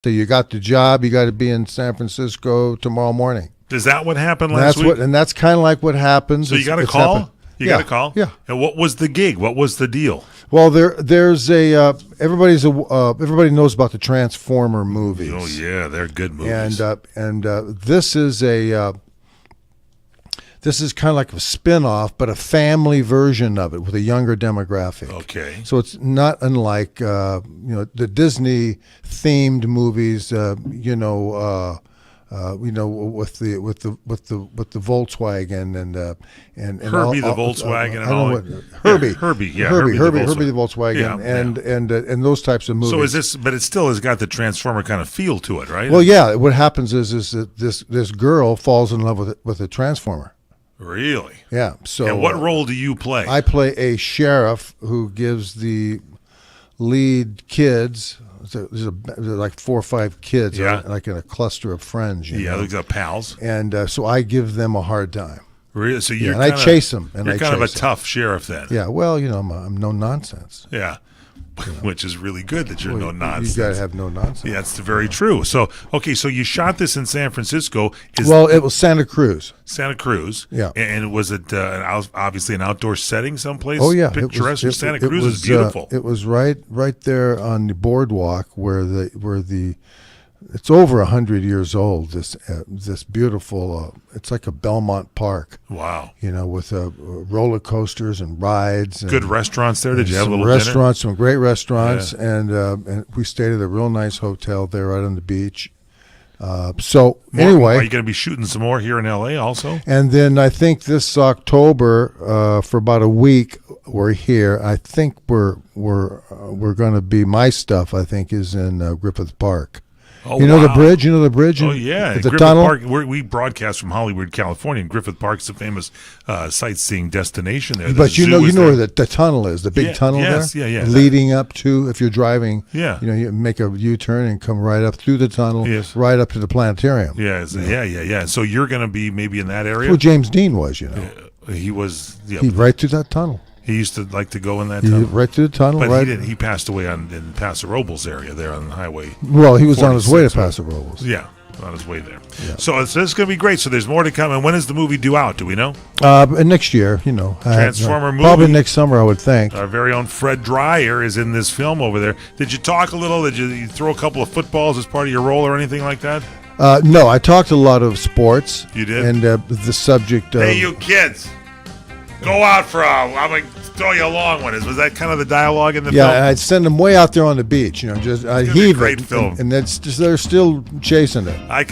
So you got the job. You got to be in San Francisco tomorrow morning. Is that what happened last week? And that's kind of like what happens. So you got a call? You got a call? Yeah. And what was the gig? What was the deal? Well, there's everybody knows about the Transformer movies. Oh yeah, they're good movies. And this is kind of like a spin-off, but a family version of it with a younger demographic. Okay. So it's not unlike the Disney themed movies. With the Volkswagen and Herbie the Volkswagen and all. Herbie the the Volkswagen and those types of movies. So is this? But it still has got the Transformer kind of feel to it, right? Well, yeah. What happens is that this girl falls in love with a Transformer. Really? Yeah. So. And what role do you play? I play a sheriff who gives the lead kids. There's like 4 or 5 kids, like in a cluster of friends. You know? They've got pals. And so I give them a hard time. Really? So you're I chase them. You're kind of a tough sheriff then. Yeah. Well, I'm no nonsense. Yeah. Which is really good that you're no nonsense. You got to have no nonsense. Yeah, that's very true. So, okay, so you shot this in San Francisco. It was Santa Cruz. Santa Cruz. Yeah. And was it obviously an outdoor setting someplace? Oh, yeah. Picturesque. Santa Cruz is beautiful. It was right there on the boardwalk where it's over 100 years old. This beautiful. It's like a Belmont Park. Wow. With roller coasters and rides. Good restaurants there. Did you have a little restaurants? Dinner? Some great restaurants, yeah. And we stayed at a real nice hotel there right on the beach. Anyway, are you going to be shooting some more here in L.A. also? And then I think this October, for about a week, we're here. I think we're going to be. My stuff, I think, is in Griffith Park. Oh, the bridge? You know the bridge? Oh, yeah. The Griffith tunnel? Park, we broadcast from Hollywood, California, and Griffith Park is a famous sightseeing destination there. But you know where the tunnel is, the big tunnel there? Yeah. Leading up to, if you're driving, you make a U-turn and come right up through the tunnel, right up to the planetarium. Yes, yeah. So you're going to be maybe in that area? That's where James Dean was, He was, right through that tunnel. He used to like to go in that tunnel. Right through the tunnel, but right? He passed away in Paso Robles area there on the highway. Well, he was on his way to Paso Robles. Yeah, on his way there. Yeah. So it's going to be great. So there's more to come. And when is the movie due out? Do we know? Next year, Transformer movie. Probably next summer, I would think. Our very own Fred Dreyer is in this film over there. Did you talk a little? Did you throw a couple of footballs as part of your role or anything like that? No, I talked a lot of sports. You did? And the subject of... Hey, you kids, go out for I'm going to throw you a long one. Was that kind of the dialogue in the film? Yeah, I'd send them way out there on the beach. I'd heave great it, film. and that's just, they're still chasing it. I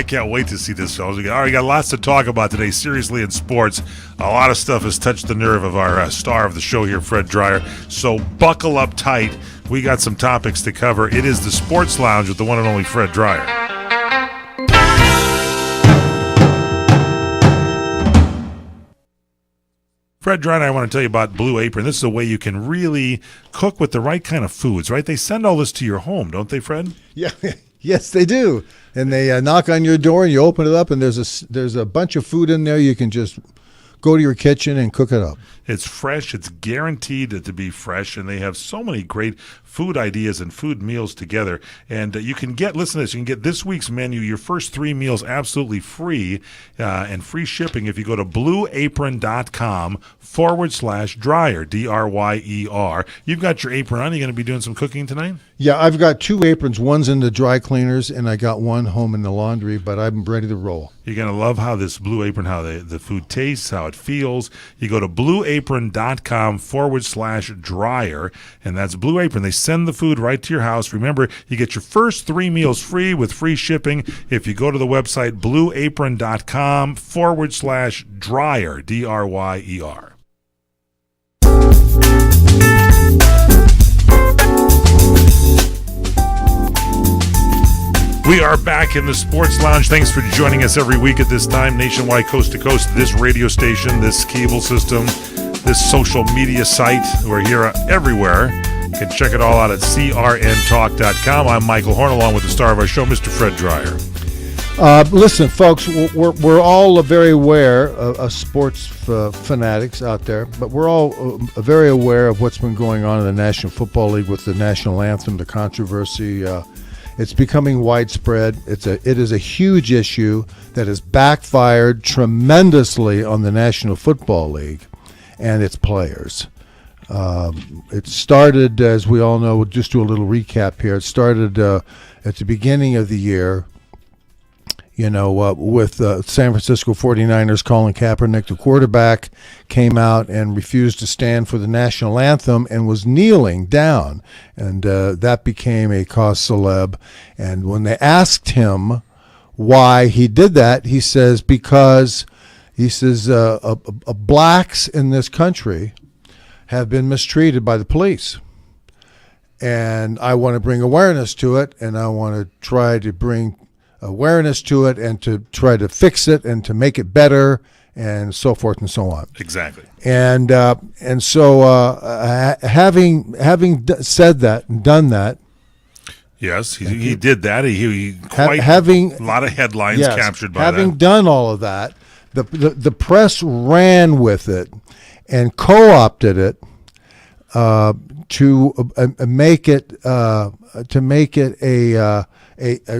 can't wait to see this film. All right, we got lots to talk about today. Seriously, in sports, a lot of stuff has touched the nerve of our star of the show here, Fred Dreyer. So buckle up tight. We got some topics to cover. It is the Sports Lounge with the one and only Fred Dreyer. Fred Dreyer and I want to tell you about Blue Apron. This is a way you can really cook with the right kind of foods, right? They send all this to your home, don't they, Fred? Yeah, yes, they do. And they knock on your door, and you open it up, and there's a bunch of food in there. You can just go to your kitchen and cook it up. It's fresh. It's guaranteed to be fresh, and they have so many great food ideas and food meals together. And you can listen to this, you can get this week's menu, your first 3 meals absolutely free and free shipping if you go to blueapron.com/Dreyer, Dreyer. You've got your apron on. Are you going to be doing some cooking tonight? Yeah, I've got 2 aprons. One's in the dry cleaners, and I got one home in the laundry, but I'm ready to roll. You're going to love how this Blue Apron, how the food tastes, how it feels. You go to blueapron.com/Dreyer, and that's Blue Apron. They send the food right to your house. Remember, you get your first 3 meals free with free shipping if you go to the website blueapron.com/Dreyer, Dreyer. We are back in the Sports Lounge. Thanks for joining us every week at this time, nationwide, coast to coast, this radio station, this cable system, this social media site. We're here everywhere. You can check it all out at crntalk.com. I'm Michael Horn, along with the star of our show, Mr. Fred Dreyer. Listen, folks, we're all very aware of sports fanatics out there, but we're all very aware of what's been going on in the National Football League with the national anthem, the controversy. It's becoming widespread. It is a huge issue that has backfired tremendously on the National Football League and its players. It started, as we all know, we'll just do a little recap here. It started at the beginning of the year, with San Francisco 49ers. Colin Kaepernick, the quarterback, came out and refused to stand for the national anthem and was kneeling down. And that became a cause celeb. And when they asked him why he did that, he says, blacks in this country have been mistreated by the police. And I want to bring awareness to it, and I want to try to bring awareness to it and to try to fix it and to make it better and so forth and so on. Exactly. And so having said that and done that. Yes, he did that. He quite having a lot of headlines captured by having that. done all of that, the press ran with it and co-opted it to make it a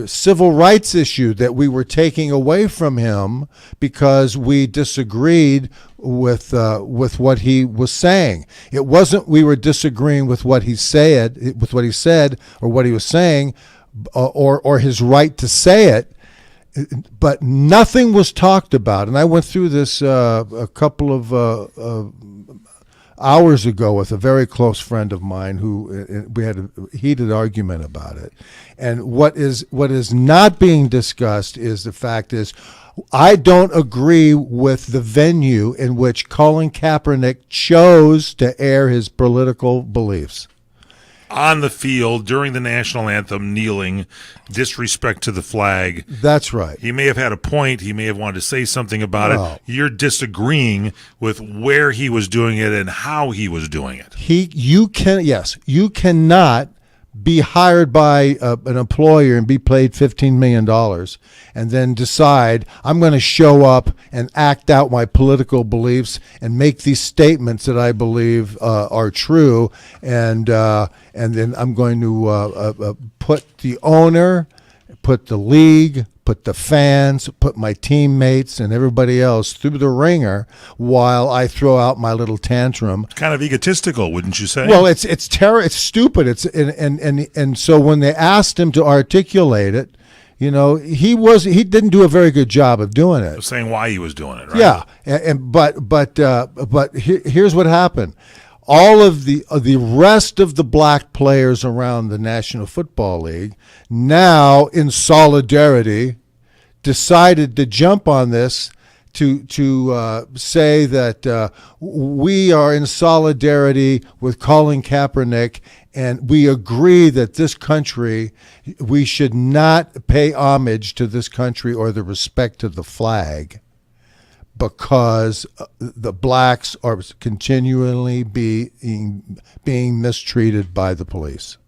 civil rights issue that we were taking away from him because we disagreed with what he was saying. It wasn't we were disagreeing with what he said, or what he was saying, or his right to say it. But nothing was talked about, and I went through this a couple of hours ago with a very close friend of mine who we had a heated argument about it. And what is not being discussed is the fact is I don't agree with the venue in which Colin Kaepernick chose to air his political beliefs. On the field during the national anthem, kneeling, disrespect to the flag. That's right. He may have had a point. He may have wanted to say something about it. You're disagreeing with where he was doing it and how he was doing it. You cannot be hired by an employer and be paid $15 million and then decide I'm going to show up and act out my political beliefs and make these statements that I believe are true, and then I'm going to put the owner, put the league, put the fans, put my teammates and everybody else through the ringer while I throw out my little tantrum. Kind of egotistical, wouldn't you say? Well, it's stupid. And so when they asked him to articulate it, he didn't do a very good job of doing it. Saying why he was doing it, right? Yeah, but here's what happened. All of the rest of the black players around the National Football League now, in solidarity, decided to jump on this to say that we are in solidarity with Colin Kaepernick, and we agree that this country, we should not pay homage to this country or the respect to the flag, because the blacks are continually being mistreated by the police.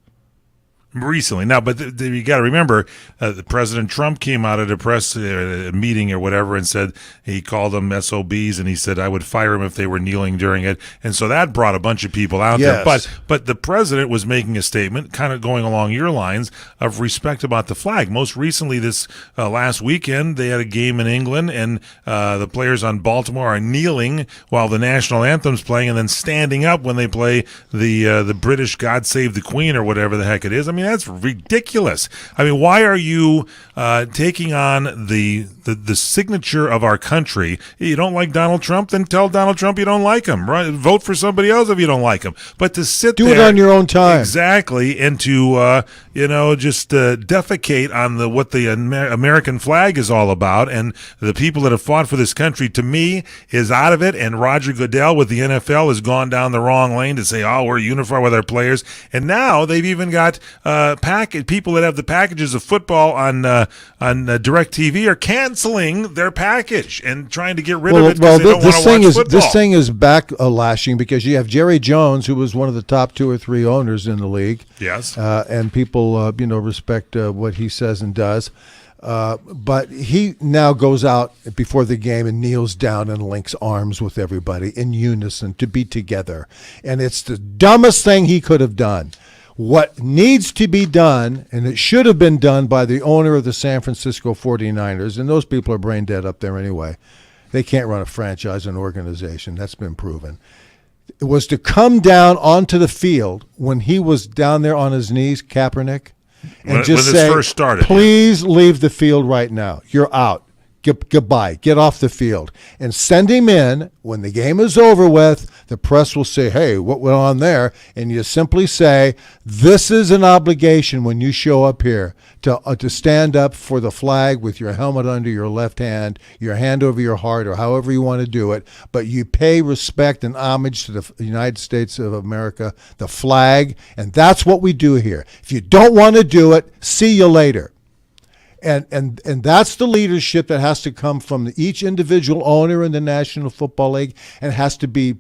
Recently. Now, but you got to remember, President Trump came out at a press meeting or whatever and said he called them SOBs, and he said I would fire them if they were kneeling during it. And so that brought a bunch of people out there. But the president was making a statement kind of going along your lines of respect about the flag. Most recently, this last weekend, they had a game in England, and the players on Baltimore are kneeling while the national anthem's playing and then standing up when they play the British God Save the Queen or whatever the heck it is. I mean, that's ridiculous. I mean, why are you taking on the signature of our country? You don't like Donald Trump? Then tell Donald Trump you don't like him. Right? Vote for somebody else if you don't like him. But to sit do there, it on your own time, exactly, and to just defecate on what the American flag is all about, and the people that have fought for this country, to me, is out of it. And Roger Goodell with the NFL has gone down the wrong lane to say, oh, we're unified with our players, and now they've even got people that have the packages of football on DirecTV are canceling their package and trying to get rid of it because they don't want to watch football. This thing is backlashing because you have Jerry Jones, who was one of the top 2 or 3 owners in the league. Yes, and people respect what he says and does. But he now goes out before the game and kneels down and links arms with everybody in unison to be together, and it's the dumbest thing he could have done. What needs to be done, and it should have been done by the owner of the San Francisco 49ers, and those people are brain dead up there anyway. They can't run a franchise and organization. That's been proven. It was to come down onto the field when he was down there on his knees, Kaepernick, and just say, first started, please leave the field right now. You're out. Goodbye. Get off the field. And send him in. When the game is over with, the press will say, hey, what went on there? And you simply say, this is an obligation when you show up here to stand up for the flag with your helmet under your left hand, your hand over your heart, or however you want to do it. But you pay respect and homage to the United States of America, the flag, and that's what we do here. If you don't want to do it, see you later. And that's the leadership that has to come from each individual owner in the National Football League, and has to be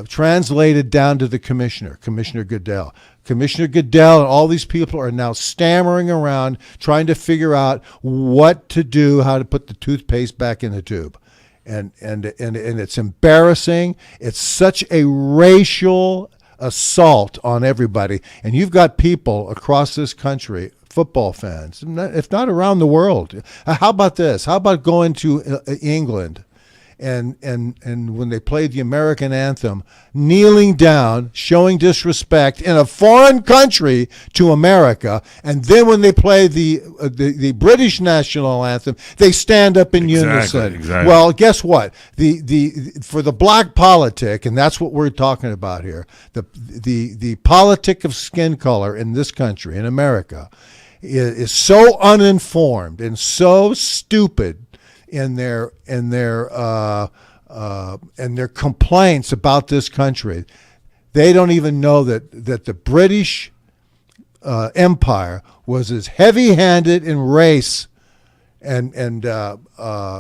translated down to the commissioner, Commissioner Goodell. Commissioner Goodell and all these people are now stammering around trying to figure out what to do, how to put the toothpaste back in the tube. And it's embarrassing. It's such a racial assault on everybody. And you've got people across this country, football fans, if not around the world. How about this? How about going to England and when they played the American anthem, kneeling down, showing disrespect in a foreign country to America, and then when they play the British national anthem, they stand up in unison. Exactly. Well, guess what? For the black politic, and that's what we're talking about here, the politic of skin color in this country, in America, is so uninformed and so stupid in their complaints about this country. They don't even know that the British Empire was as heavy-handed in race and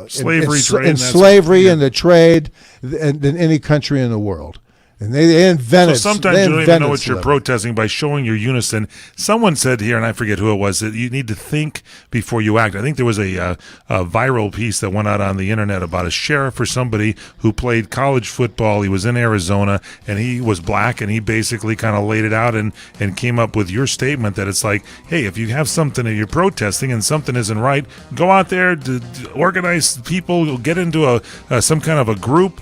slavery, in slavery and the trade than any country in the world. And they invented. So sometimes you don't even know what you're protesting by showing your unison. Someone said here, and I forget who it was, that you need to think before you act. I think there was a viral piece that went out on the internet about a sheriff or somebody who played college football. He was in Arizona, and he was black, and he basically kind of laid it out and came up with your statement that it's like, hey, if you have something that you're protesting and something isn't right, go out there, organize people, get into some kind of a group,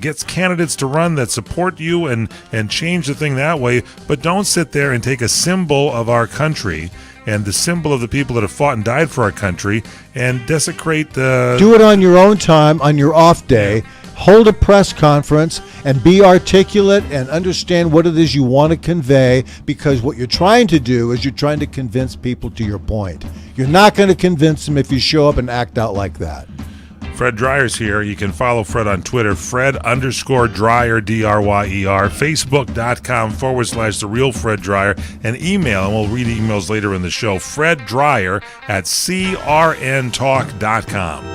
get candidates to run that support you and change the thing that way, but don't sit there and take a symbol of our country and the symbol of the people that have fought and died for our country and desecrate the... Do it on your own time, on your off day. Hold a press conference and be articulate and understand what it is you want to convey, because what you're trying to do is you're trying to convince people to your point. You're not going to convince them if you show up and act out like that. Fred Dreyer's here. You can follow Fred on Twitter, Fred_Dryer, D-R-Y-E-R, Facebook.com/The Real Fred Dryer, and email, and we'll read emails later in the show, Fred Dryer at CRNtalk.com.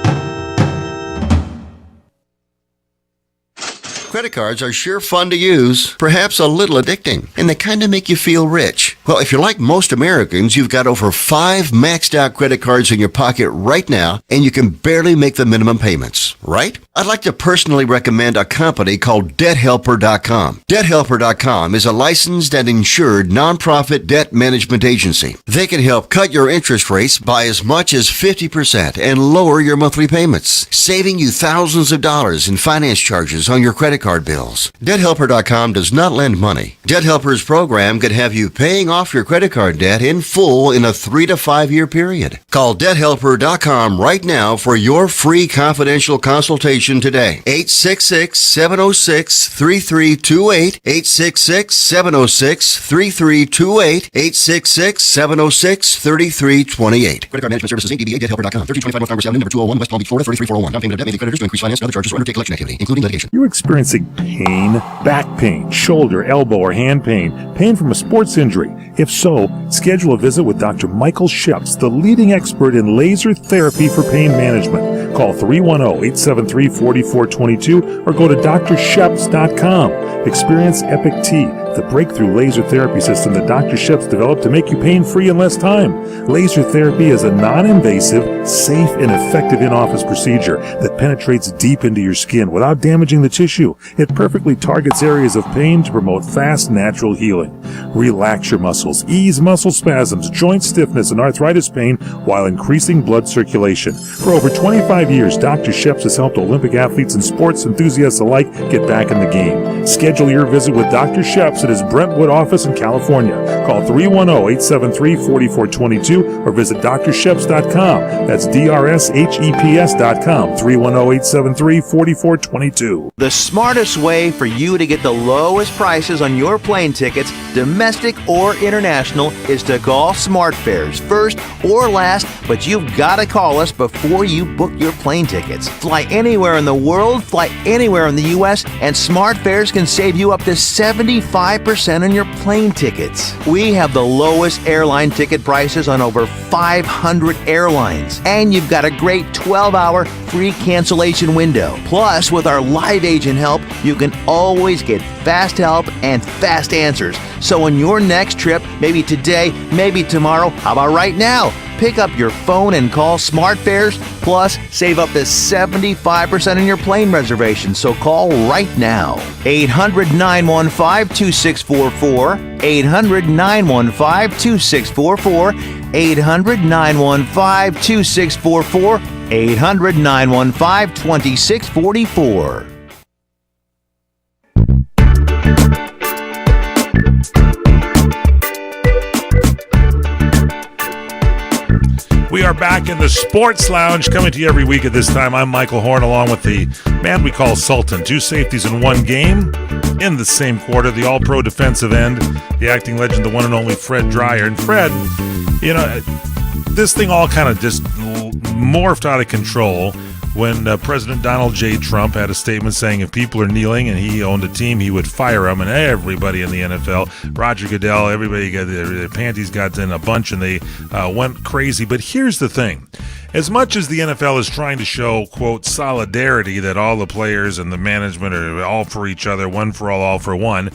Credit cards are sure fun to use, perhaps a little addicting, and they kind of make you feel rich. Well, if you're like most Americans, you've got over 5 maxed out credit cards in your pocket right now, and you can barely make the minimum payments, right? I'd like to personally recommend a company called DebtHelper.com. DebtHelper.com is a licensed and insured nonprofit debt management agency. They can help cut your interest rates by as much as 50% and lower your monthly payments, saving you thousands of dollars in finance charges on your credit card bills. DebtHelper.com does not lend money. Debt Helper's program could have you paying off your credit card debt in full in a 3 to 5 year period. Call DebtHelper.com right now for your free confidential consultation today. 866-706-3328. 866-706-3328. 866-706-3328. Credit Card Management Services, Inc. DBA DebtHelper.com. 1325 North Congress Avenue, number 201, West Palm Beach, Florida, 33401. Down payment of debt may be creditors to increase finance and other charges or undertake collection activity, including litigation. You're experiencing pain, back pain, shoulder, elbow, or hand pain from a sports injury? If so, schedule a visit with Dr. Michael Sheps, the leading expert in laser therapy for pain management. Call 310-873-4422 or go to drsheps.com. Experience Epic T, the breakthrough laser therapy system that Dr. Shep's developed to make you pain-free in less time. Laser therapy is a non-invasive, safe, and effective in-office procedure that penetrates deep into your skin without damaging the tissue. It perfectly targets areas of pain to promote fast, natural healing. Relax your muscles, ease muscle spasms, joint stiffness, and arthritis pain while increasing blood circulation. For over 25 years, Dr. Shep's has helped Olympic athletes and sports enthusiasts alike get back in the game. Schedule your visit with Dr. Shep's at his Brentwood office in California. Call 310-873-4422 or visit drsheps.com. That's DRSHEPS.com, 310-873-4422. The smartest way for you to get the lowest prices on your plane tickets, domestic or international, is to call SmartFares first or last, but you've got to call us before you book your plane tickets. Fly anywhere in the world, fly anywhere in the U.S., and SmartFares can save you up to 75% on your plane tickets. We have the lowest airline ticket prices on over 500 airlines, and you've got a great 12-hour free cancellation window. Plus, with our live agent help, you can always get fast help and fast answers. So on your next trip, maybe today, maybe tomorrow, how about right now? Pick up your phone and call SmartFares, plus save up to 75% on your plane reservation. So call right now. 800-915-2644, 800-915-2644, 800-915-2644, 800-915-2644. We are back in the Sports Lounge, coming to you every week at this time. I'm Michael Horn, along with the man we call Sultan. 2 safeties in 1 game in the same quarter. The all-pro defensive end, the acting legend, the one and only Fred Dryer. And Fred, this thing all kind of just morphed out of control when President Donald J. Trump had a statement saying if people are kneeling and he owned a team, he would fire them. And everybody in the NFL, Roger Goodell, everybody got their panties got in a bunch and they went crazy. But here's the thing. As much as the NFL is trying to show, quote, solidarity, that all the players and the management are all for each other, one for all for one,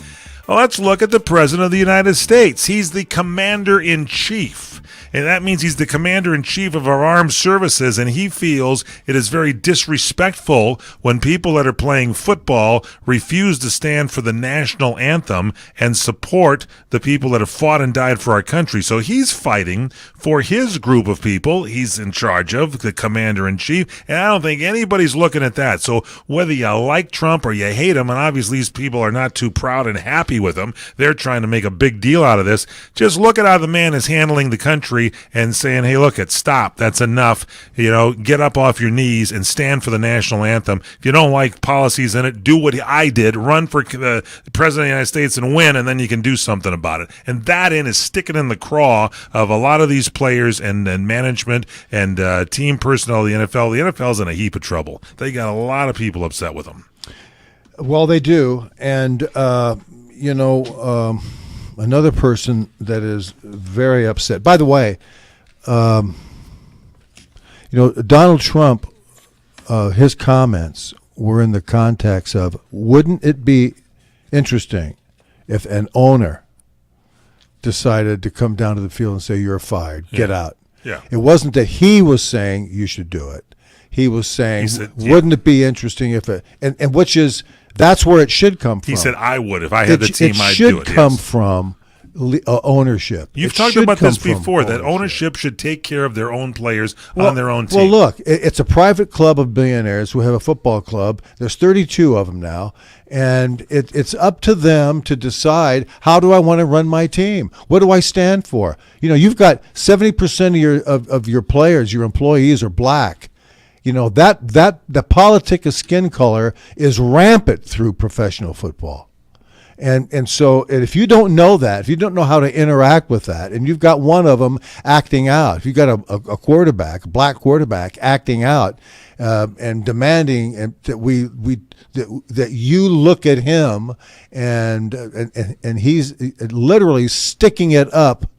well, let's look at the President of the United States. He's the commander-in-chief. And that means he's the commander-in-chief of our armed services, and he feels it is very disrespectful when people that are playing football refuse to stand for the national anthem and support the people that have fought and died for our country. So he's fighting for his group of people he's in charge of, the commander-in-chief, and I don't think anybody's looking at that. So whether you like Trump or you hate him, and obviously these people are not too proud and happy with him, they're trying to make a big deal out of this, just look at how the man is handling the country and saying, hey, look, stop. That's enough. Get up off your knees and stand for the national anthem. If you don't like policies in it, do what I did. Run for the President of the United States and win, and then you can do something about it. And that is sticking in the craw of a lot of these players and management and team personnel of the NFL. The NFL's in a heap of trouble. They got a lot of people upset with them. Well, they do. And, another person that is very upset. By the way, Donald Trump, his comments were in the context of, wouldn't it be interesting if an owner decided to come down to the field and say, you're fired, get out. Yeah. It wasn't that he was saying you should do it. He was saying, wouldn't it be interesting if it, and which is, that's where it should come from. He said, I would. If I had the team, I'd do it. It should come from ownership. You've talked about this before, that ownership should take care of their own players on their own team. Well, look, it's a private club of billionaires who have a football club. There's 32 of them now, and it's up to them to decide, how do I want to run my team? What do I stand for? You've got 70% of your players, your employees, are black. That the politic of skin color is rampant through professional football. And so if you don't know that, if you don't know how to interact with that, and you've got one of them acting out, if you've got a quarterback, a black quarterback acting out and demanding that you look at him and he's literally sticking it up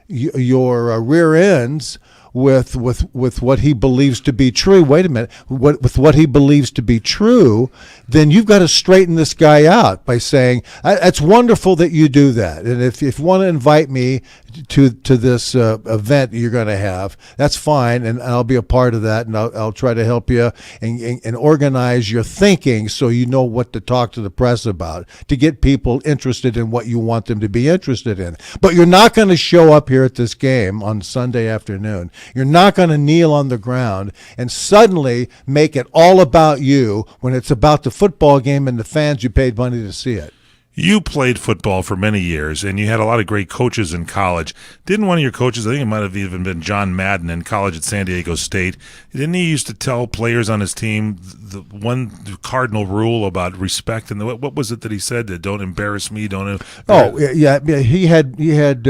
your rear ends with what he believes to be true. Wait a minute, with what he believes to be true, then you've got to straighten this guy out by saying, "It's wonderful that you do that, and if you want to invite me to this event you're going to have, that's fine, and I'll be a part of that, and I'll try to help you and organize your thinking so you know what to talk to the press about to get people interested in what you want them to be interested in. But you're not going to show up here at this game on Sunday afternoon. You're not going to kneel on the ground and suddenly make it all about you when it's about the football game and the fans you paid money to see it." You played football for many years, and you had a lot of great coaches in college. Didn't one of your coaches, I think it might have even been John Madden in college at San Diego State, didn't he used to tell players on his team the one cardinal rule about respect? And what was it that he said? That don't embarrass me, don't. Oh, yeah. He had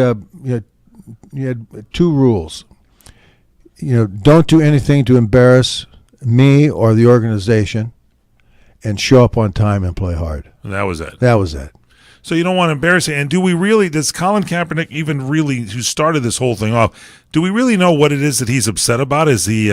two rules. Don't do anything to embarrass me or the organization, and show up on time and play hard. And that was it. That was it. So you don't want to embarrass it. And does Colin Kaepernick even really, who started this whole thing off, do we really know what it is that he's upset about? Has he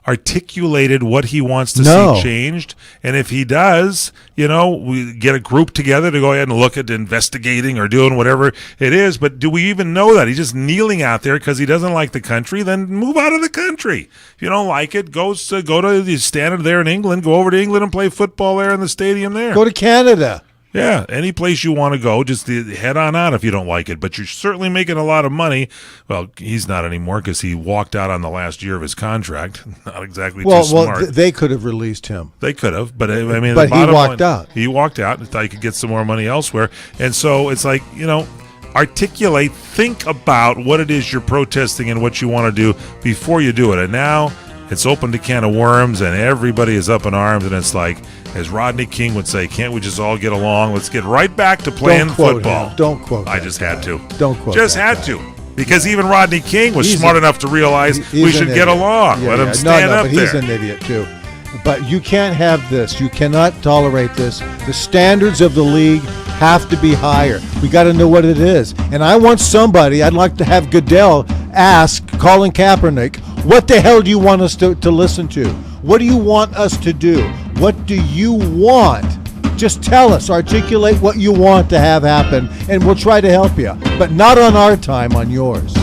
articulated what he wants to see changed? And if he does, we get a group together to go ahead and look at investigating or doing whatever it is. But do we even know that? He's just kneeling out there because he doesn't like the country. Then move out of the country. If you don't like it, go to the standard there in England. Go over to England and play football there in the stadium there. Go to Canada. Yeah, any place you want to go, just head on out if you don't like it. But you're certainly making a lot of money. Well, he's not anymore because he walked out on the last year of his contract. Not exactly too smart. Well, they could have released him. They could have, but I mean, but he walked out. He walked out and thought he could get some more money elsewhere. And so it's like, articulate, think about what it is you're protesting and what you want to do before you do it. And now it's opened a can of worms, and everybody is up in arms, and it's like, as Rodney King would say, can't we just all get along? Let's get right back to playing football. Don't quote I just had to. Don't quote Just had to. Because even Rodney King was smart enough to realize we should get along. Let him stand up there. But he's an idiot, too. But you can't have this. You cannot tolerate this. The standards of the league have to be higher. We got to know what it is. And I'd like to have Goodell ask Colin Kaepernick, what the hell do you want us to listen to? What do you want us to do? What do you want? Just tell us, articulate what you want to have happen, and we'll try to help you. But not on our time, on yours.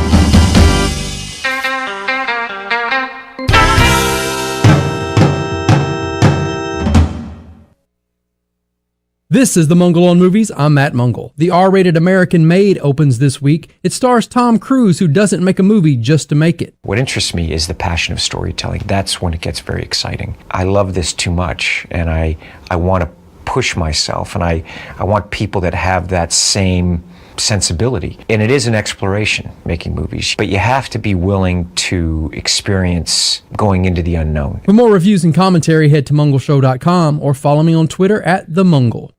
This is The Mungle on Movies. I'm Matt Mungle. The R-rated American Made opens this week. It stars Tom Cruise, who doesn't make a movie just to make it. What interests me is the passion of storytelling. That's when it gets very exciting. I love this too much, and I want to push myself, and I want people that have that same sensibility. And it is an exploration, making movies, but you have to be willing to experience going into the unknown. For more reviews and commentary, head to mungleshow.com or follow me on Twitter at @TheMungle.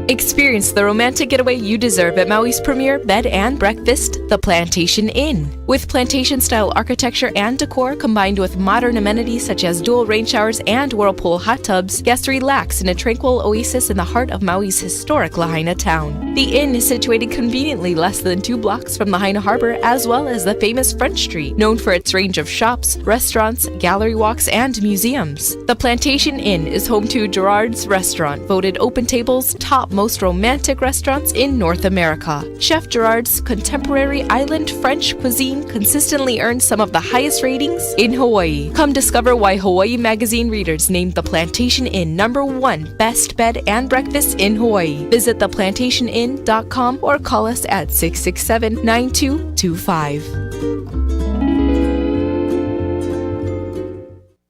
Experience the romantic getaway you deserve at Maui's premier bed and breakfast, The Plantation Inn. With plantation-style architecture and decor combined with modern amenities such as dual rain showers and whirlpool hot tubs, guests relax in a tranquil oasis in the heart of Maui's historic Lahaina town. The inn is situated conveniently less than 2 blocks from Lahaina Harbor, as well as the famous French Street, known for its range of shops, restaurants, gallery walks, and museums. The Plantation Inn is home to Gerard's Restaurant, voted Open Table's top most romantic restaurants in North America. Chef Gerard's contemporary island French cuisine consistently earns some of the highest ratings in Hawaii. Come discover why Hawaii Magazine readers named the Plantation Inn #1 best bed and breakfast in Hawaii. Visit theplantationinn.com or call us at 667-9225.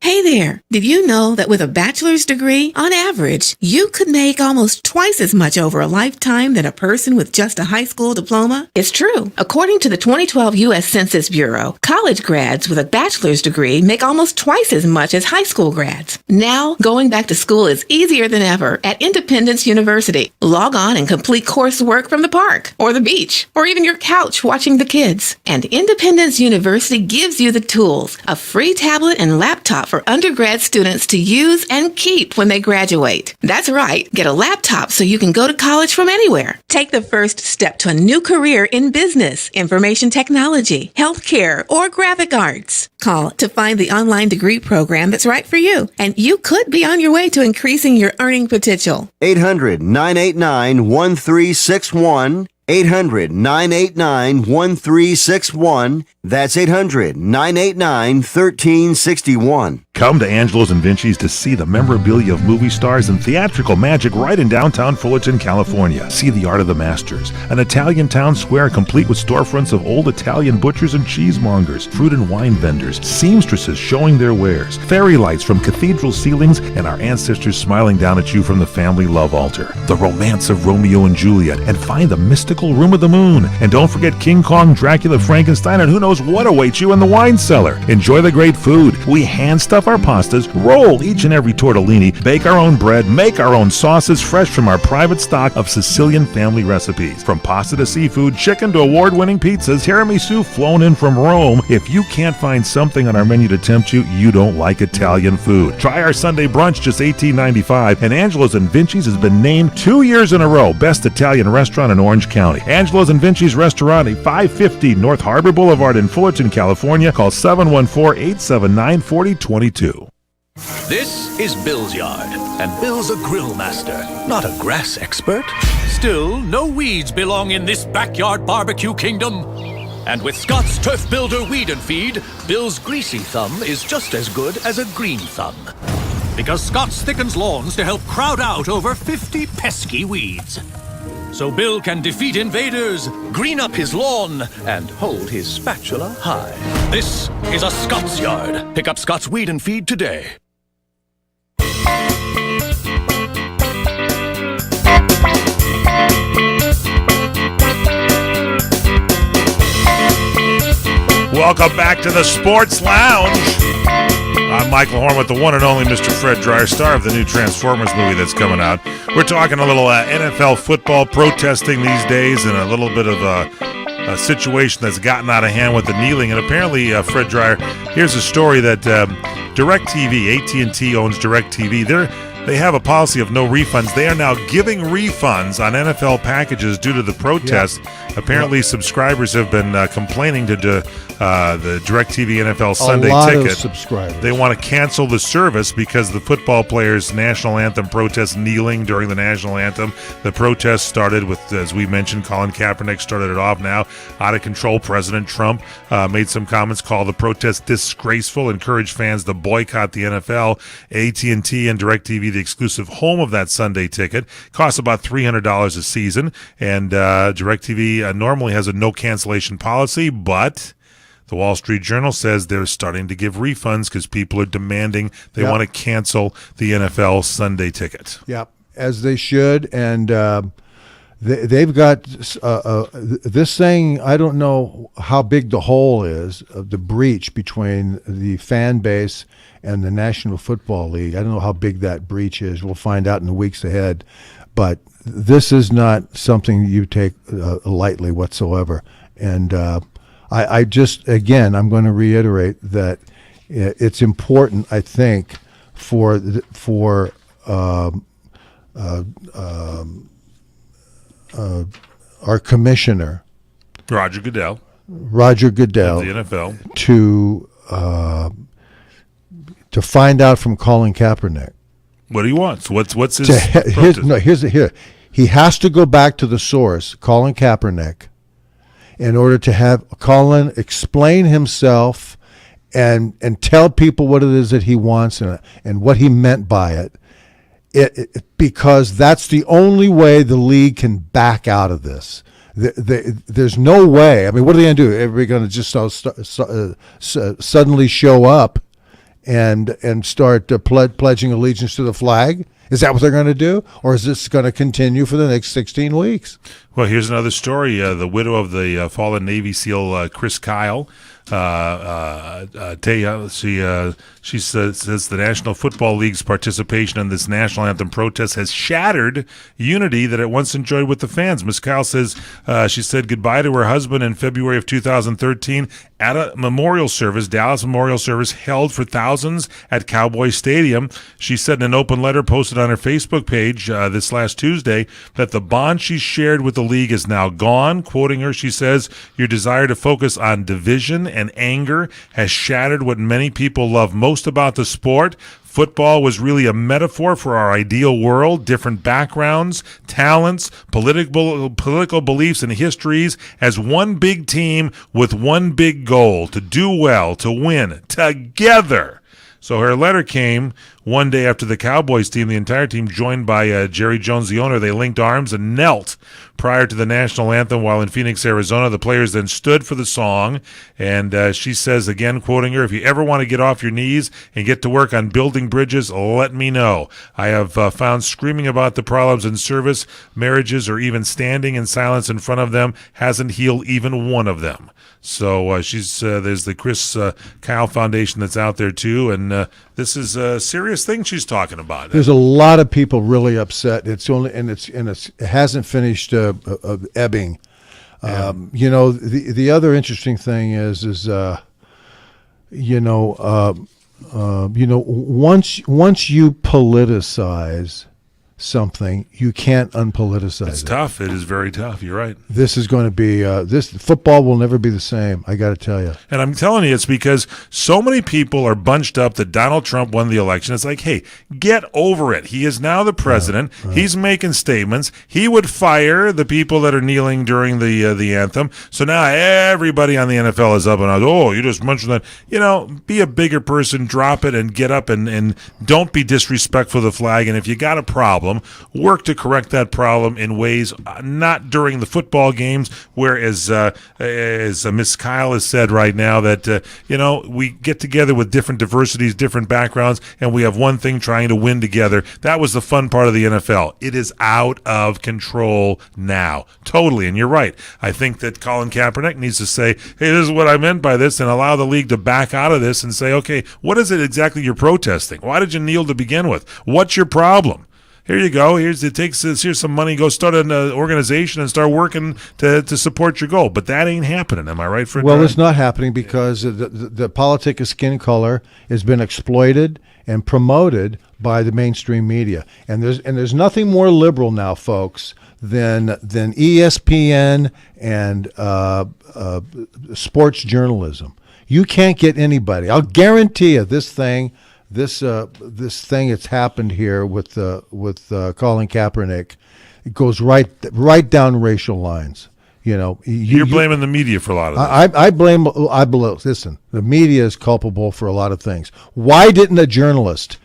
Hey there! Did you know that with a bachelor's degree, on average, you could make almost twice as much over a lifetime than a person with just a high school diploma? It's true. According to the 2012 U.S. Census Bureau, college grads with a bachelor's degree make almost twice as much as high school grads. Now, going back to school is easier than ever at Independence University. Log on and complete coursework from the park, or the beach, or even your couch watching the kids. And Independence University gives you the tools, a free tablet and laptop for undergrad students to use and keep when they graduate. That's right, get a laptop so you can go to college from anywhere. Take the first step to a new career in business, information technology, healthcare, or graphic arts. Call to find the online degree program that's right for you, and you could be on your way to increasing your earning potential. 800-989-1361. 800-989-1361. That's 800-989-1361. Come to Angelo's and Vinci's to see the memorabilia of movie stars and theatrical magic right in downtown Fullerton, California. See the art of the masters. An Italian town square complete with storefronts of old Italian butchers and cheesemongers, fruit and wine vendors, seamstresses showing their wares, fairy lights from cathedral ceilings, and our ancestors smiling down at you from the family love altar. The romance of Romeo and Juliet, and find the mystical Room of the Moon. And don't forget King Kong, Dracula, Frankenstein, and who knows what awaits you in the wine cellar. Enjoy the great food. We hand stuff our pastas, roll each and every tortellini, bake our own bread, make our own sauces fresh from our private stock of Sicilian family recipes. From pasta to seafood, chicken to award-winning pizzas, tiramisu flown in from Rome. If you can't find something on our menu to tempt you, you don't like Italian food. Try our Sunday brunch, just $18.95, and Angelo's and Vinci's has been named 2 years in a row Best Italian Restaurant in Orange County. Angelo's and Vinci's Restaurant, 550 North Harbor Boulevard in Fullerton, California. Call 714-879-4022. This is Bill's yard, and Bill's a grill master, not a grass expert. Still, no weeds belong in this backyard barbecue kingdom. And with Scott's Turf Builder Weed and Feed, Bill's greasy thumb is just as good as a green thumb. Because Scott's thickens lawns to help crowd out over 50 pesky weeds. So Bill can defeat invaders, green up his lawn, and hold his spatula high. This is a Scott's yard. Pick up Scott's Weed and Feed today. Welcome back to the Sports Lounge. I'm Michael Horn with the one and only Mr. Fred Dryer, star of the new Transformers movie that's coming out. We're talking a little NFL football protesting these days and a little bit of a situation that's gotten out of hand with the kneeling. And apparently, Fred Dryer, here's a story that DirecTV, AT&T owns DirecTV. They have a policy of no refunds. They are now giving refunds on NFL packages due to the protest. Yep. Apparently, subscribers have been complaining to the DirecTV NFL Sunday ticket. Of subscribers. They want to cancel the service because the football players' national anthem protest kneeling during the national anthem. The protest started with, as we mentioned, Colin Kaepernick started it off. Now, out of control, President Trump made some comments, called the protest disgraceful, encouraged fans to boycott the NFL. AT&T and DirecTV, the exclusive home of that Sunday ticket, costs about $300 a season, and DirecTV normally has a no cancellation policy, but the Wall Street Journal says they're starting to give refunds because people are demanding they want to cancel the NFL Sunday ticket. Yep, as they should, and they've got this thing. I don't know how big the hole is of the breach between the fan base and the National Football League. I don't know how big that breach is. We'll find out in the weeks ahead. But this is not something you take lightly whatsoever. And I just, again, I'm going to reiterate that it's important, I think, for our commissioner, Roger Goodell, of the NFL, to find out from Colin Kaepernick. What do you want? What's his? Here. He has to go back to the source, Colin Kaepernick, in order to have Colin explain himself and tell people what it is that he wants and what he meant by it. Because that's the only way the league can back out of this. There's no way. I mean, what are they going to do? Everybody going to just suddenly show up and start pledging allegiance to the flag? Is that what they're going to do? Or is this going to continue for the next 16 weeks? Well, here's another story. The widow of the fallen Navy SEAL Chris Kyle, Taya, she says the National Football League's participation in this national anthem protest has shattered unity that it once enjoyed with the fans. Ms. Kyle says she said goodbye to her husband in February of 2013 at a memorial service, Dallas memorial service held for thousands at Cowboy Stadium. She said in an open letter posted on her Facebook page this last Tuesday that the bond she shared with the league is now gone. Quoting her, she says, "Your desire to focus on division and anger has shattered what many people love most about the sport. Football was really a metaphor for our ideal world, different backgrounds, talents, political beliefs, and histories as one big team with one big goal, to do well, to win, together." So her letter came one day after the Cowboys team, the entire team joined by Jerry Jones, the owner. They linked arms and knelt prior to the national anthem while in Phoenix, Arizona. The players then stood for the song. And she says, again, quoting her, "If you ever want to get off your knees and get to work on building bridges, let me know. I have found screaming about the problems in service, marriages, or even standing in silence in front of them hasn't healed even one of them." So there's the Chris Kyle Foundation that's out there too, and this is a serious thing she's talking about. There's a lot of people really upset. It hasn't finished ebbing. Yeah. The other interesting thing is once you politicize something, you can't unpoliticize It's it. tough. It is very tough. You're right. This is going to be this football will never be the same. I got to tell you. And I'm telling you, it's because so many people are bunched up that Donald Trump won the election. It's like, hey, get over it. He is now the president. He's making statements. He would fire the people that are kneeling during the anthem. So now everybody on the NFL is up and out. Oh, you just mentioned that. Be a bigger person, drop it, and get up and don't be disrespectful to the flag. And if you got a problem, work to correct that problem in ways not during the football games, where as Miss Kyle has said right now that we get together with different diversities, different backgrounds, and we have one thing, trying to win together. That was the fun part of the NFL. It is out of control now, totally. And you're right. I think that Colin Kaepernick needs to say, hey, this is what I meant by this, and allow the league to back out of this and say, okay, what is it exactly you're protesting? Why did you kneel to begin with? What's your problem? Here you go. Here's some money. Go start an organization and start working to support your goal. But that ain't happening. Am I right, Fred? Well, it's not happening because the politic of skin color has been exploited and promoted by the mainstream media. And there's nothing more liberal now, folks, than ESPN and sports journalism. You can't get anybody. I'll guarantee you this thing that's happened here with Colin Kaepernick, it goes right down racial lines. You're blaming the media for a lot of this. I blame. Listen, the media is culpable for a lot of things. Why didn't a journalist,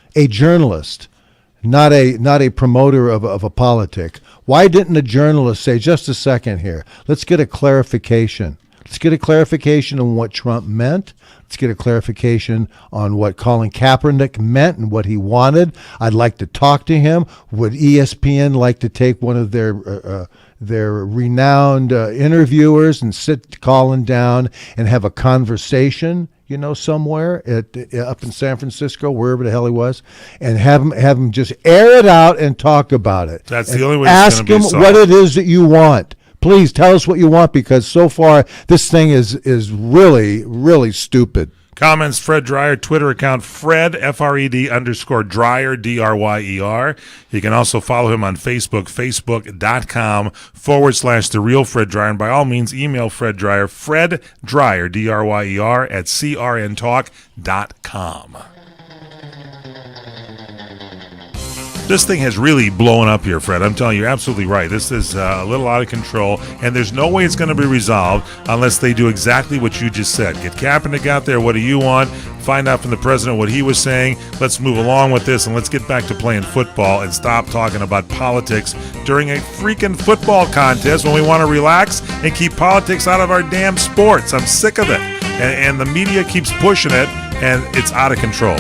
not a promoter of a politic, why didn't a journalist say, just a second here, let's get a clarification. Let's get a clarification on what Trump meant. Let's get a clarification on what Colin Kaepernick meant and what he wanted. I'd like to talk to him. Would ESPN like to take one of their renowned interviewers and sit Colin down and have a conversation, somewhere up in San Francisco, wherever the hell he was, and have him just air it out and talk about it. That's the only way. Ask him what it is that you want. Please tell us what you want, because so far this thing is really, really stupid. Comments, Fred Dreyer, Twitter account, Fred, Fred_Dreyer, Dryer. You can also follow him on Facebook, facebook.com/The Real Fred Dreyer. And by all means, email Fred Dreyer, Fred Dreyer, Dryer, at crntalk.com. This thing has really blown up here, Fred. I'm telling you, you're absolutely right. This is a little out of control, and there's no way it's going to be resolved unless they do exactly what you just said. Get Kaepernick out there. What do you want? Find out from the president what he was saying. Let's move along with this, and let's get back to playing football and stop talking about politics during a freaking football contest when we want to relax and keep politics out of our damn sports. I'm sick of it. And the media keeps pushing it, and it's out of control.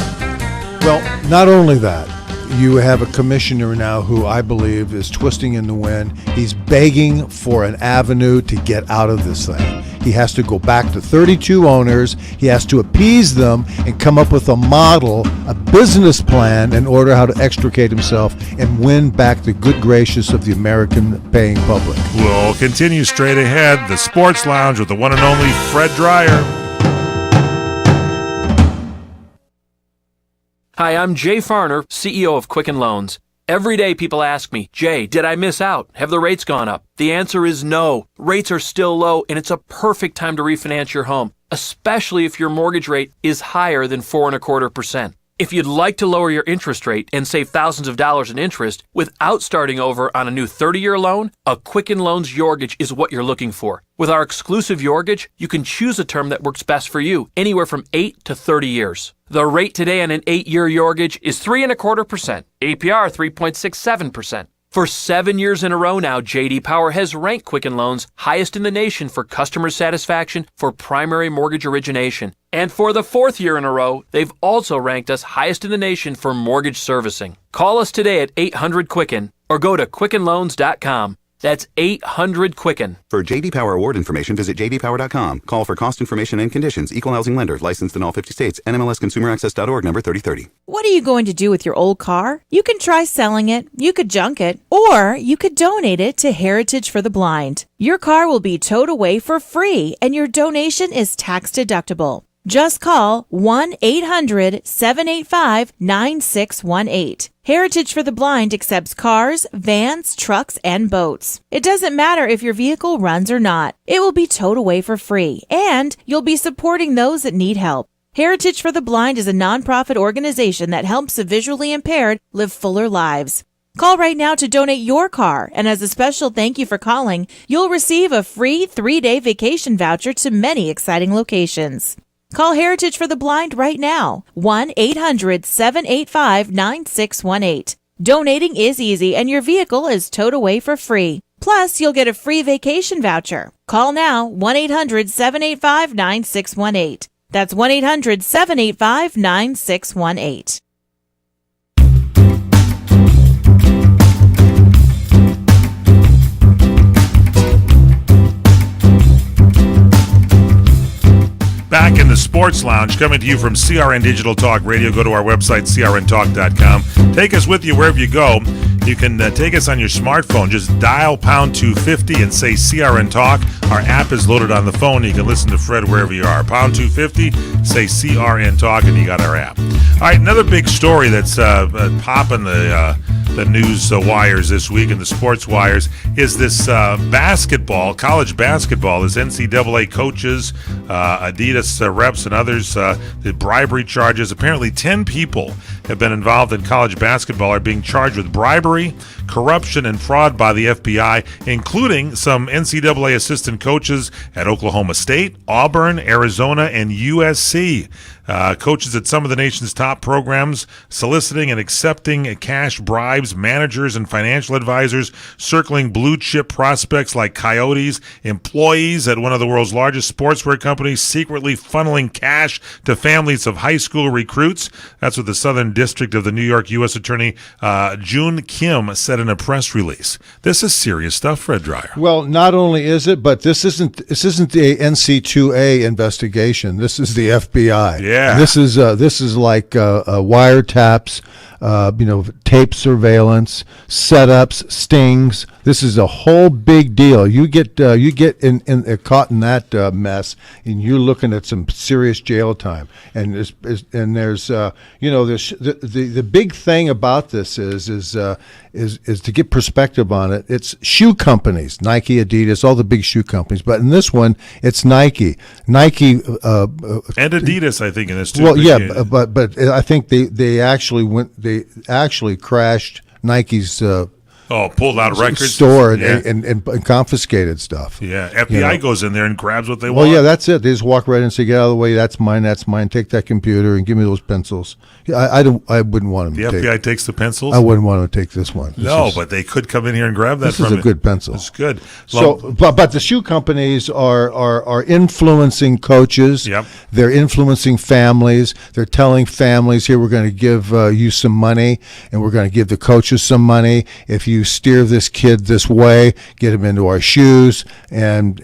Well, not only that. You have a commissioner now who I believe is twisting in the wind. He's begging for an avenue to get out of this thing. He has to go back to 32 owners. He has to appease them and come up with a model, a business plan in order how to extricate himself and win back the good gracious of the American paying public. We'll continue straight ahead. The Sports Lounge with the one and only Fred Dreyer. Hi, I'm Jay Farner, CEO of Quicken Loans. Every day people ask me, Jay, did I miss out? Have the rates gone up? The answer is no. Rates are still low, and it's a perfect time to refinance your home, especially if your mortgage rate is higher than 4.25%. If you'd like to lower your interest rate and save thousands of dollars in interest without starting over on a new 30-year loan, a Quicken Loans Yorgage is what you're looking for. With our exclusive Yorgage, you can choose a term that works best for you, anywhere from 8 to 30 years. The rate today on an 8-year Yorgage is 3.25%, APR 3.67%. For 7 years in a row now, J.D. Power has ranked Quicken Loans highest in the nation for customer satisfaction for primary mortgage origination. And for the 4th year in a row, they've also ranked us highest in the nation for mortgage servicing. Call us today at 800-QUICKEN or go to QuickenLoans.com. That's 800-QUICKEN. For J.D. Power award information, visit jdpower.com. Call for cost information and conditions. Equal housing lender. Licensed in all 50 states. NMLSConsumerAccess.org number 3030. What are you going to do with your old car? You can try selling it, you could junk it, or you could donate it to Heritage for the Blind. Your car will be towed away for free, and your donation is tax deductible. Just call 1-800-785-9618. Heritage for the Blind accepts cars, vans, trucks, and boats. It doesn't matter if your vehicle runs or not. It will be towed away for free, and you'll be supporting those that need help. Heritage for the Blind is a nonprofit organization that helps the visually impaired live fuller lives. Call right now to donate your car, and as a special thank you for calling, you'll receive a free 3-day vacation voucher to many exciting locations. Call Heritage for the Blind right now, 1-800-785-9618. Donating is easy, and your vehicle is towed away for free. Plus, you'll get a free vacation voucher. Call now, 1-800-785-9618. That's 1-800-785-9618. Back in the Sports Lounge, coming to you from CRN Digital Talk Radio. Go to our website, crntalk.com. Take us with you wherever you go. You can take us on your smartphone. Just dial pound 250 and say CRN Talk. Our app is loaded on the phone. You can listen to Fred wherever you are. Pound 250, say CRN Talk, and you got our app. All right, another big story that's popping the news wires this week and the sports wires is this basketball, college basketball. This NCAA coaches, Adidas reps, and others, the bribery charges. Apparently 10 people have been involved in college basketball, are being charged with bribery, corruption, and fraud by the FBI, including some NCAA assistant coaches at Oklahoma State, Auburn, Arizona, and USC. Coaches at some of the nation's top programs soliciting and accepting cash bribes, managers and financial advisors circling blue chip prospects like Coyotes, employees at one of the world's largest sportswear companies secretly funneling cash to families of high school recruits. That's what the Southern District of the New York U.S. Attorney June Kim said in a press release. This is serious stuff, Fred Dreyer. Well, not only is it, but this isn't the NC2A investigation. This is the FBI. Yeah. This is like wiretaps, tape surveillance, setups, stings. This is a whole big deal. You get caught in that mess, and you're looking at some serious jail time. And there's the big thing about this is to get perspective on it. It's shoe companies, Nike, Adidas, all the big shoe companies. But in this one, it's Nike, and Adidas, I think, in this too. Well, yeah, but I think they actually crashed Nike's pulled out records. Store Yeah. and confiscated stuff. Yeah, FBI You know. goes in there and grabs what they Well, want. yeah, that's it. They just walk right in and say, "Get out of the way. That's mine. That's mine. Take that computer and give me those pencils." Yeah, I wouldn't want them The to FBI take. takes the pencils? I wouldn't want them to take this one. No, but they could come in here and grab that This from is a you. good pencil. It's good. So, but the shoe companies are influencing coaches. Yep. They're influencing families. They're telling families, "Here, we're going to give you some money, and we're going to give the coaches some money. If you steer this kid this way, get him into our shoes, and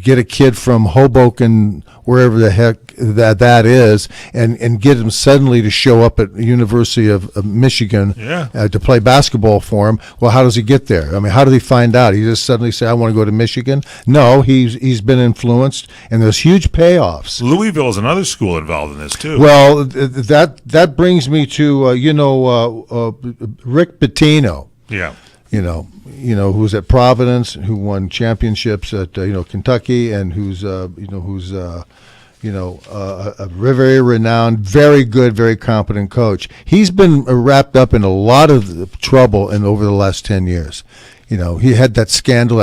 get a kid from Hoboken, wherever the heck that is, and get him suddenly to show up at the University of Michigan to play basketball for him." Well, how does he get there? I mean, how did he find out? He just suddenly say, "I want to go to Michigan"? No, he's been influenced, and there's huge payoffs. Louisville is another school involved in this too. Well, that brings me to Rick Pitino. Yeah. Who's at Providence, who won championships at Kentucky, and who's a very renowned, very good, very competent coach. He's been wrapped up in a lot of trouble over the last 10 years. He had that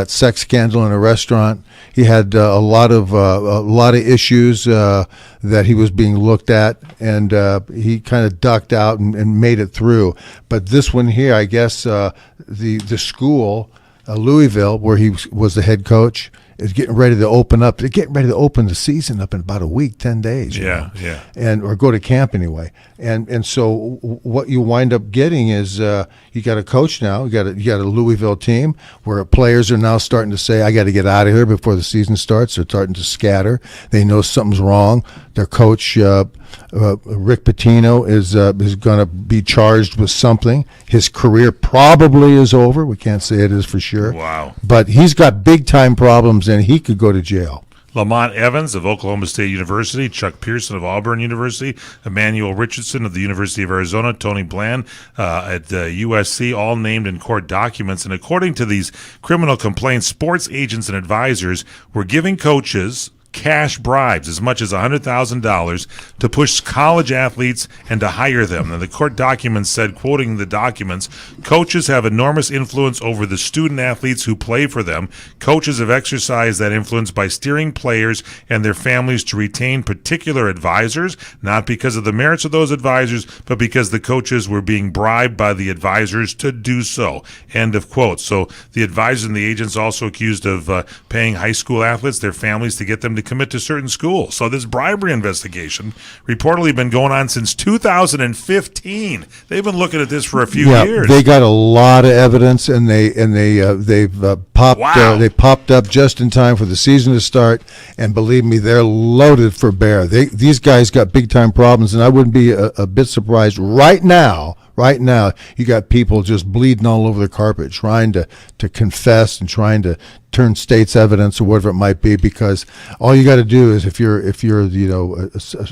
sex scandal in a restaurant. He had a lot of issues that he was being looked at, and he kind of ducked out and made it through. But this one here, I guess, the school, Louisville, where he was the head coach, is getting ready to open up. They're getting ready to open the season up in about a week, 10 days. Yeah. Or go to camp anyway. And so what you wind up getting is you got a coach now. You got a Louisville team where players are now starting to say, "I got to get out of here before the season starts." They're starting to scatter. They know something's wrong. Their coach, Rick Pitino, is going to be charged with something. His career probably is over. We can't say it is for sure. Wow. But he's got big time problems, and he could go to jail. Lamont Evans of Oklahoma State University, Chuck Pearson of Auburn University, Emmanuel Richardson of the University of Arizona, Tony Bland at USC, all named in court documents. And according to these criminal complaints, sports agents and advisors were giving coaches cash bribes as much as $100,000 to push college athletes and to hire them. And the court documents said, quoting the documents, "Coaches have enormous influence over the student athletes who play for them. Coaches have exercised that influence by steering players and their families to retain particular advisors, not because of the merits of those advisors, but because the coaches were being bribed by the advisors to do so." End of quote. So the advisors and the agents also accused of paying high school athletes, their families, to get them to commit to certain schools. So this bribery investigation reportedly been going on since 2015. They've been looking at this for a few years. They got a lot of evidence, and they've popped. Wow. They popped up just in time for the season to start. And believe me, they're loaded for bear. These guys got big time problems, and I wouldn't be a bit surprised right now. Right now, you got people just bleeding all over the carpet, trying to confess and trying to turn state's evidence or whatever it might be. Because all you got to do is, if you're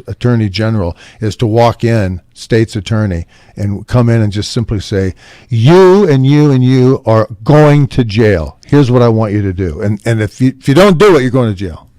attorney general, is to walk in, state's attorney, and come in and just simply say, "You and you and you are going to jail. Here's what I want you to do." And if you don't do it, you're going to jail.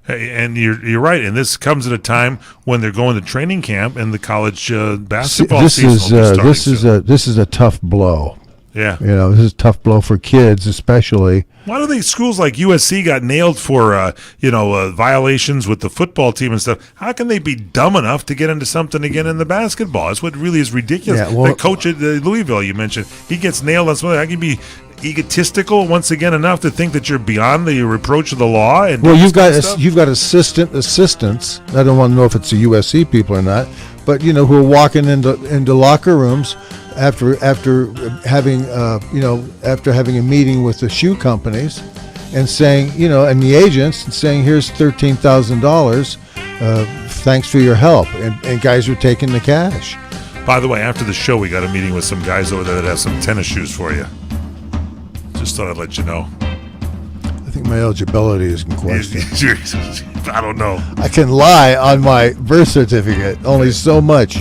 And you're right, and this comes at a time when they're going to training camp and the college basketball season will be starting. This is a tough blow. Yeah. This is a tough blow for kids, especially. Why do these schools like USC got nailed for violations with the football team and stuff? How can they be dumb enough to get into something again in the basketball? That's what really is ridiculous. Yeah, well, the coach at Louisville, you mentioned, he gets nailed on something. How can you be egotistical once again enough to think that you're beyond the reproach of the law? And well, you've got assistants. I don't want to know if it's the USC people or not, but who are walking into locker rooms after having a meeting with the shoe companies and saying, and the agents, and saying, "Here's $13,000. Thanks for your help," and guys are taking the cash. By the way, after the show, we got a meeting with some guys over there that have some tennis shoes for you. Just thought I'd let you know. I think my eligibility is in question. I don't know. I can lie on my birth certificate, only so much,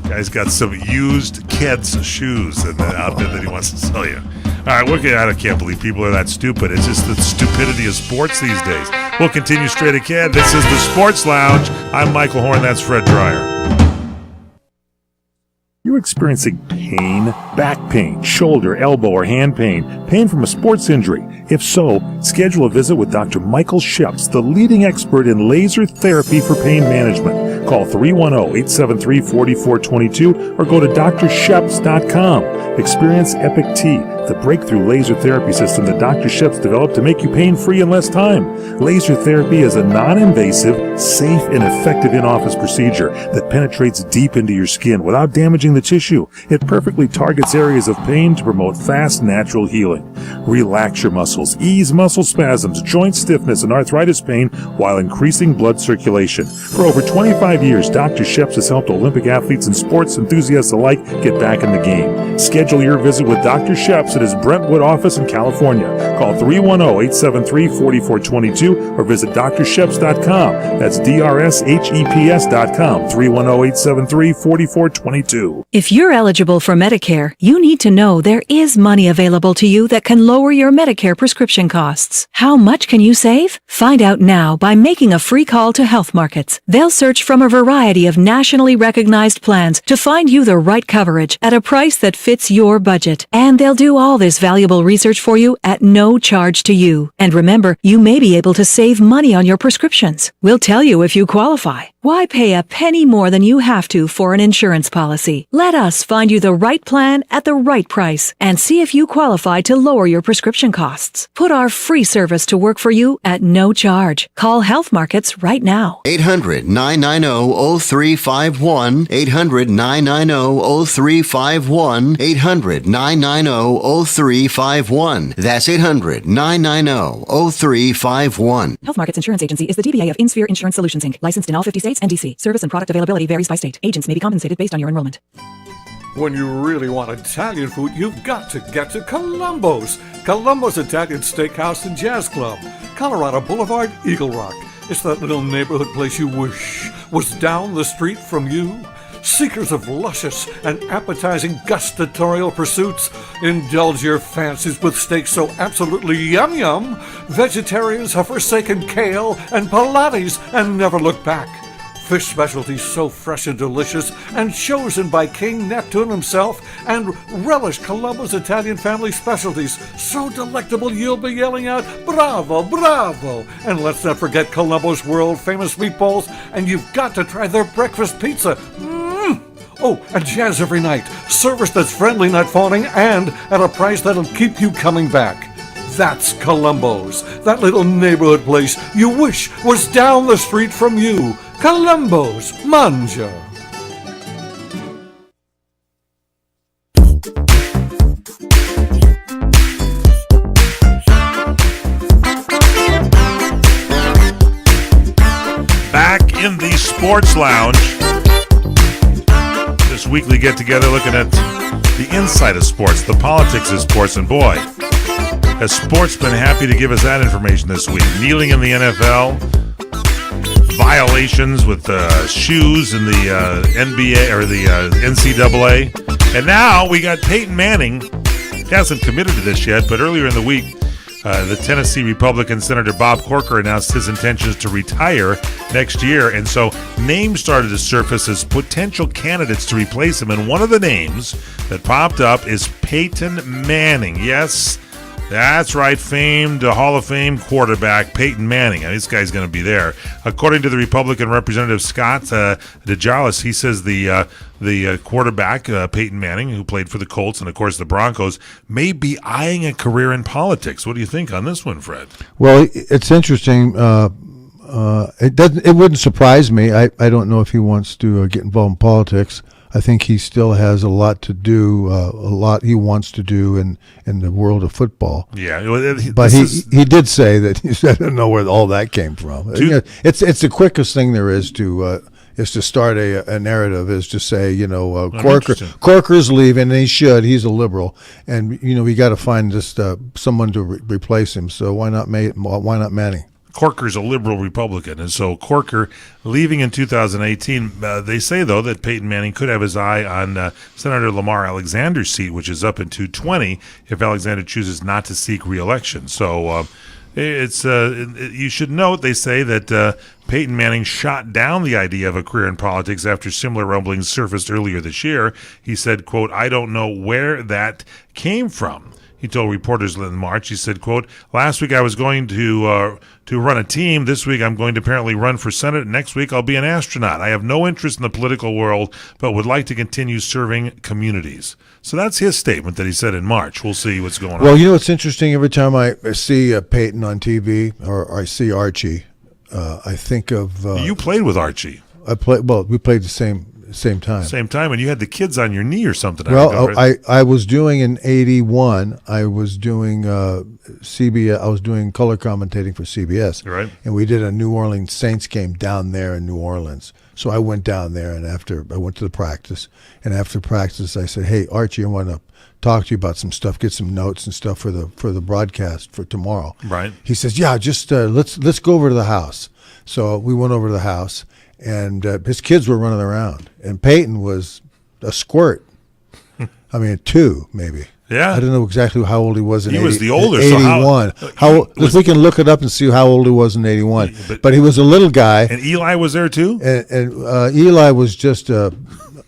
Guy's got some used kids' shoes out there that he wants to sell you. All right, I can't believe people are that stupid. It's just the stupidity of sports these days. We'll continue straight ahead. This is the Sports Lounge. I'm Michael Horn. That's Fred Dreyer. You're experiencing pain, back pain, shoulder, elbow, or hand pain, pain from a sports injury. If so, schedule a visit with Dr. Michael Sheps, the leading expert in laser therapy for pain management. Call 310-873-4422 or go to drsheps.com. Experience Epic T, the breakthrough laser therapy system that Dr. Sheps developed to make you pain-free in less time. Laser therapy is a non-invasive, safe, and effective in-office procedure that penetrates deep into your skin without damaging the tissue. It perfectly targets areas of pain to promote fast, natural healing. Relax your muscles, ease muscle spasms, joint stiffness, and arthritis pain while increasing blood circulation. For over 25 years, Dr. Sheps has helped Olympic athletes and sports enthusiasts alike get back in the game. Schedule your visit with Dr. Sheps at his Brentwood office in California. Call 310-873-4422 or visit drsheps.com. That's DRSHEPS.com, 310-873-4422. If you're eligible for Medicare, you need to know there is money available to you that can lower your Medicare prescription costs. How much can you save? Find out now by making a free call to Health Markets. They'll search from a variety of nationally recognized plans to find you the right coverage at a price that fits your budget. And they'll do all this valuable research for you at no charge to you. And remember, you may be able to save money on your prescriptions. We'll tell you if you qualify. Why pay a penny more than you have to for an insurance policy? Let us find you the right plan at the right price and see if you qualify to lower your prescription costs. Put our free service to work for you at no charge. Call Health Markets right now. 800-990-0351. 800-990-0351. 800-990-0351. That's 800-990-0351. Health Markets Insurance Agency is the DBA of InSphere Insurance Solutions, Inc., licensed in all 50 states and DC. Service and product availability varies by state. Agents may be compensated based on your enrollment. When you really want Italian food, you've got to get to Columbo's. Columbo's Italian Steakhouse and Jazz Club, Colorado Boulevard, Eagle Rock. It's that little neighborhood place you wish was down the street from you. Seekers of luscious and appetizing gustatorial pursuits, indulge your fancies with steaks so absolutely yum-yum, vegetarians have forsaken kale and Pilates and never look back. Fish specialties so fresh and delicious and chosen by King Neptune himself, and relish Columbo's Italian family specialties so delectable you'll be yelling out, "Bravo, bravo!" And let's not forget Columbo's world-famous meatballs, and you've got to try their breakfast pizza. Oh, and jazz every night. Service that's friendly, not phoning, and at a price that'll keep you coming back. That's Columbo's, that little neighborhood place you wish was down the street from you. Columbo's, Manja. Back in the Sports Lounge. This weekly get-together looking at the inside of sports, the politics of sports, and boy, has sports been happy to give us that information this week. Kneeling in the NFL, violations with shoes in the NBA or the NCAA, and now we got Peyton Manning. He hasn't committed to this yet, but earlier in the week, the Tennessee Republican Senator Bob Corker announced his intentions to retire next year, and so names started to surface as potential candidates to replace him, and one of the names that popped up is Peyton Manning. Yes, that's right, famed Hall of Fame quarterback Peyton Manning. This guy's going to be there. According to the Republican Representative Scott DeGiles, he says the quarterback, Peyton Manning, who played for the Colts and, of course, the Broncos, may be eyeing a career in politics. What do you think on this one, Fred? Well, it's interesting. It wouldn't surprise me. I don't know if he wants to get involved in politics. I think he still has a lot to do, a lot he wants to do in the world of football. Yeah, but he did say that I don't know where all that came from. It's the quickest thing there is to start a narrative, is to say, Corker's leaving, and he should. He's a liberal, and we got to find just someone to replace him. So why not Manning? Corker's a liberal Republican, and so Corker leaving in 2018. They say, though, that Peyton Manning could have his eye on Senator Lamar Alexander's seat, which is up in 2020 if Alexander chooses not to seek re-election. So It's you should note, they say, that Peyton Manning shot down the idea of a career in politics after similar rumblings surfaced earlier this year. He said, quote, "I don't know where that came from." He told reporters in March, he said, quote, "Last week I was going to run a team. This week I'm going to apparently run for Senate. Next week I'll be an astronaut. I have no interest in the political world, but would like to continue serving communities." So that's his statement that he said in March. We'll see what's going on. Well, you know what's interesting? Every time I see Peyton on TV or I see Archie, I think of... you played with Archie. We played the same time. Same time, and you had the kids on your knee or something. Well, I was doing in '81. I was doing CBS. I was doing color commentating for CBS. Right. And we did a New Orleans Saints game down there in New Orleans. So I went down there, and after I went to the practice, and after practice, I said, "Hey, Archie, I want to talk to you about some stuff. Get some notes and stuff for the broadcast for tomorrow." Right. He says, "Yeah, just let's go over to the house." So we went over to the house. And his kids were running around, and Peyton was a squirt. I mean, 2 maybe. Yeah. I don't know exactly how old he was in 81. He was the older. 81. We can look it up and see how old he was in 81. But he was a little guy. And Eli was there too? And Eli was just a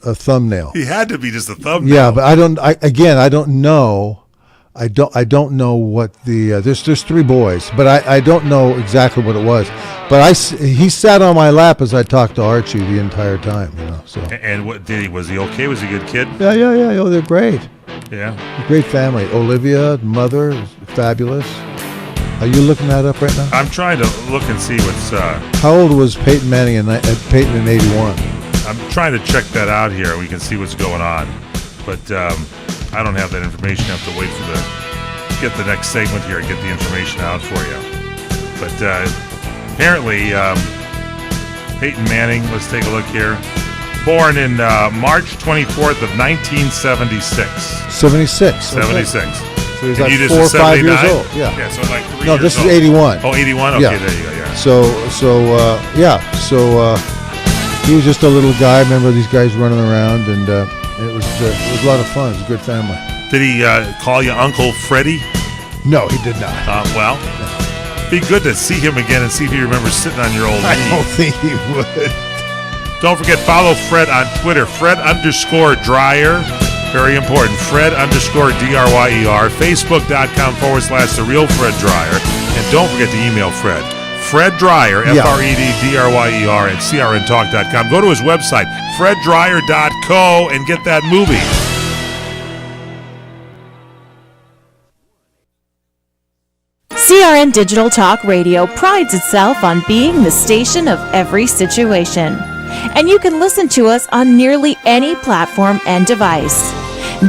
thumbnail. He had to be just a thumbnail. Yeah, but I don't know. I don't know what the there's 3 boys, but I don't know exactly what it was. But he sat on my lap as I talked to Archie the entire time, you know. So. And what did he? Was he okay? Was he a good kid? Yeah. Oh, they're great. Yeah. Great family. Olivia, mother, is fabulous. Are you looking that up right now? I'm trying to look and see what's. How old was Peyton Manning in 81? I'm trying to check that out here. We can see what's going on, but I don't have that information. I have to wait for get the next segment here and get the information out for you. But apparently, Peyton Manning. Let's take a look here. Born in March 24th of 1976. 76. 76. Okay. So he's like you 4 or 5 years 79? old. Yeah. Yeah. So like 3 No, years this is old. 81. Oh, 81. Okay, Yeah. there you go. Yeah. So he was just a little guy. I remember these guys running around, and it was a lot of fun. It was a good family. Did he call you Uncle Freddie? No, he did not. Well, be good to see him again and see if he remembers sitting on your old knee. I don't think he would. Don't forget, follow Fred on Twitter, Fred_Dryer. Very important, Fred_DRYER. Facebook.com/The Real Fred Dryer. And don't forget to email Fred. Fred Dryer, FredDryer at CRNTalk.com. Go to his website, FredDryer.co, and get that movie. CRN Digital Talk Radio prides itself on being the station of every situation. And you can listen to us on nearly any platform and device.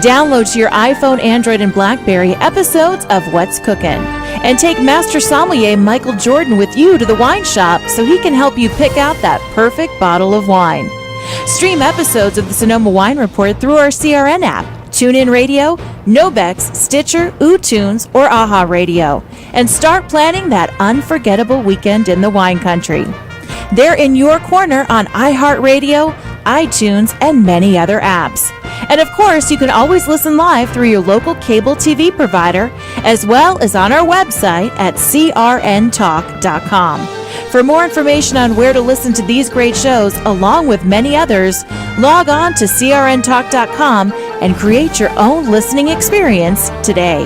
Download to your iPhone, Android, and BlackBerry episodes of What's Cookin'. And take Master Sommelier Michael Jordan with you to the wine shop so he can help you pick out that perfect bottle of wine. Stream episodes of the Sonoma Wine Report through our CRN app, TuneIn Radio, Nobex, Stitcher, UTunes, or AHA Radio, and start planning that unforgettable weekend in the wine country. They're in your corner on iHeartRadio, iTunes, and many other apps. And of course, you can always listen live through your local cable TV provider, as well as on our website at crntalk.com. For more information on where to listen to these great shows, along with many others, log on to crntalk.com and create your own listening experience today.